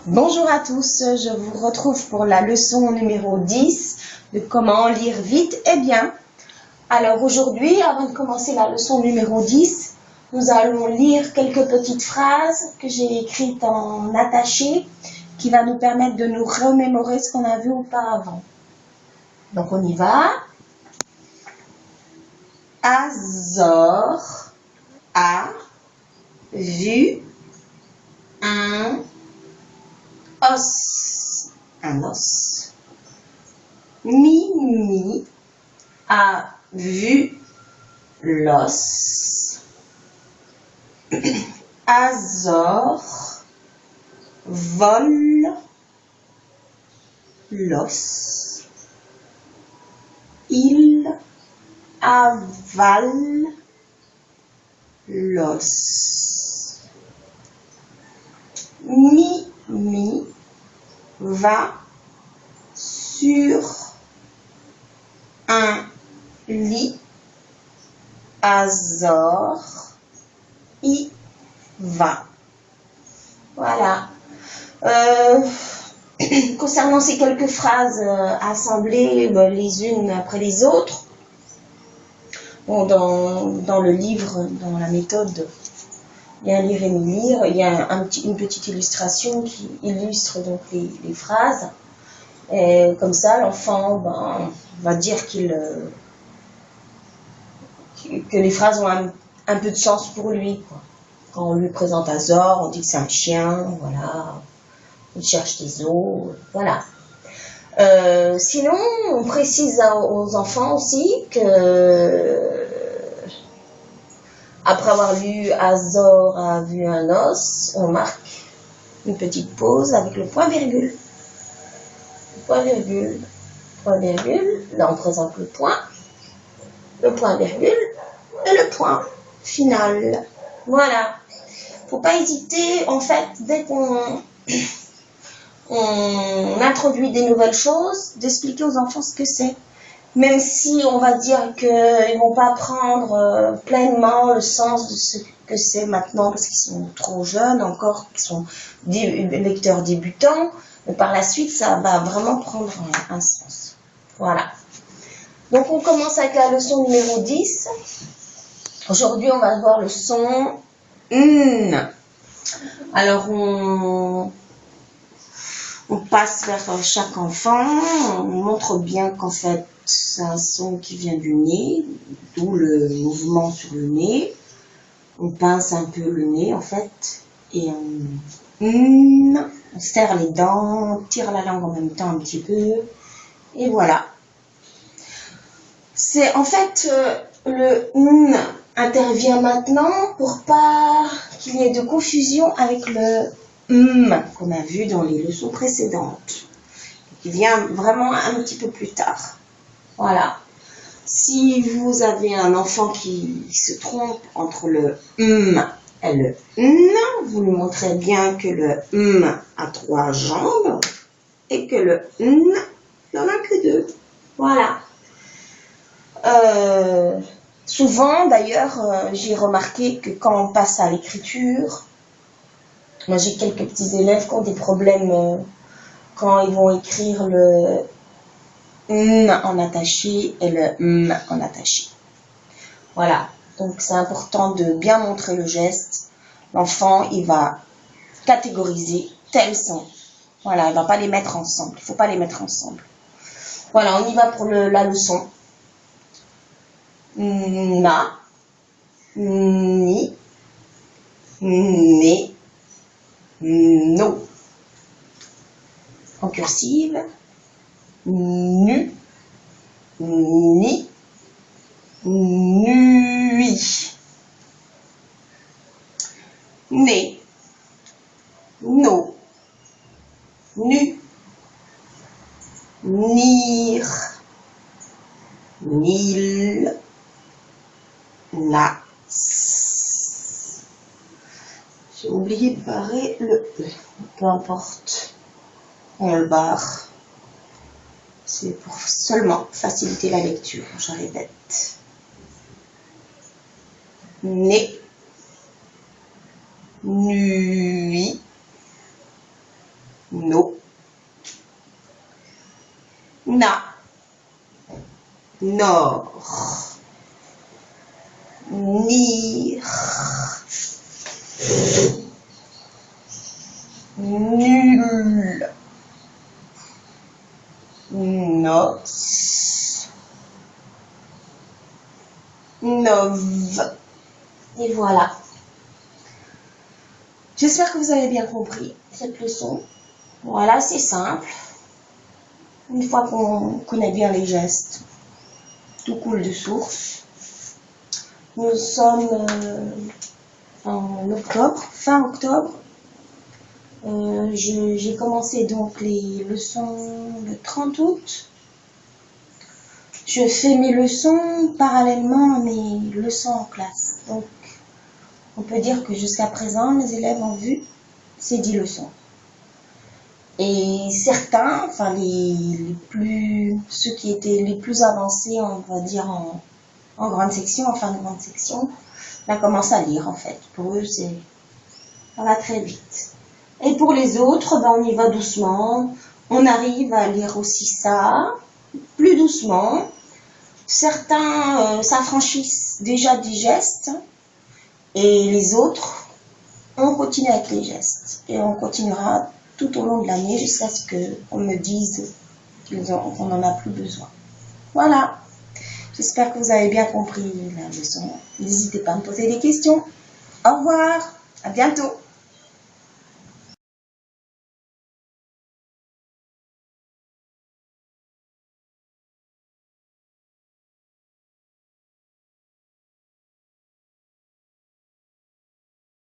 Bonjour à tous, je vous retrouve pour la leçon numéro 10 de comment lire vite et bien. Alors aujourd'hui, avant de commencer la leçon numéro 10, nous allons lire quelques petites phrases que j'ai écrites en attaché qui va nous permettre de nous remémorer ce qu'on a vu auparavant. Donc on y va. Azor a vu un os. Un os. Mimi a vu l'os. Azor vole l'os. Il avale l'os. Mimi va sur un lit. Azor y va. Voilà. Concernant ces quelques phrases assemblées les unes après les autres, bon, dans le livre, dans la méthode Bien lire et mieux lire, il y a une petite illustration qui illustre donc les phrases. Et comme ça, l'enfant va dire que les phrases ont un peu de chance pour lui, quoi. Quand on lui présente Azor, on dit que c'est un chien, voilà. Il cherche des os, voilà. Sinon, on précise aux enfants aussi que après avoir lu Azor a vu un os, on marque une petite pause avec le point virgule. Point virgule, point virgule. Là, on présente le point virgule et le point final. Voilà. Faut pas hésiter, en fait, dès qu'on introduit des nouvelles choses, d'expliquer aux enfants ce que c'est. Même si on va dire qu'ils vont pas prendre pleinement le sens de ce que c'est maintenant, parce qu'ils sont trop jeunes encore, qu'ils sont lecteurs débutants, mais par la suite, ça va vraiment prendre un sens. Voilà. Donc, on commence avec la leçon numéro 10. Aujourd'hui, on va voir le son N. Alors, on passe vers chaque enfant, on montre bien qu'en fait, c'est un son qui vient du nez, d'où le mouvement sur le nez. On pince un peu le nez, en fait, et on serre les dents, on tire la langue en même temps un petit peu, et voilà. C'est en fait, le N intervient maintenant pour pas qu'il y ait de confusion avec le qu'on a vu dans les leçons précédentes, qui vient vraiment un petit peu plus tard. Voilà. Si vous avez un enfant qui se trompe entre le et le N, vous lui montrez bien que le a 3 jambes et que le N n'en a que 2. Voilà. Souvent, d'ailleurs, j'ai remarqué que quand on passe à l'écriture, moi j'ai quelques petits élèves qui ont des problèmes quand ils vont écrire le N en attaché et le M en attaché. Voilà, donc c'est important de bien montrer le geste. L'enfant, il va catégoriser tel son. Voilà, il ne va pas les mettre ensemble. Il ne faut pas les mettre ensemble. Voilà, on y va pour la leçon. Na, ni, né, no. En cursive. Nu, ni, nuit. Né, no, nu, nir, nil, nas. J'ai oublié de barrer le E. Peu importe. On le barre. C'est pour seulement faciliter la lecture, je répète. Né, nuit, nord, nir, nul, nox, nov. Et voilà. J'espère que vous avez bien compris cette leçon. Voilà, c'est simple. Une fois qu'on connaît bien les gestes, tout coule de source. Nous sommes en octobre, fin octobre. J'ai commencé donc les leçons le 30 août. Je fais mes leçons parallèlement à mes leçons en classe. Donc, on peut dire que jusqu'à présent, mes élèves ont vu ces 10 leçons. Et certains, enfin ceux qui étaient les plus avancés, on va dire en grande section, en fin de grande section, on commencé à lire en fait. Pour eux, ça va très vite. Et pour les autres, on y va doucement. On arrive à lire aussi ça, plus doucement. Certains s'affranchissent déjà des gestes. Et les autres, on continue avec les gestes. Et on continuera tout au long de l'année jusqu'à ce qu'on me dise qu'on n'en a plus besoin. Voilà. J'espère que vous avez bien compris la leçon. N'hésitez pas à me poser des questions. Au revoir. À bientôt.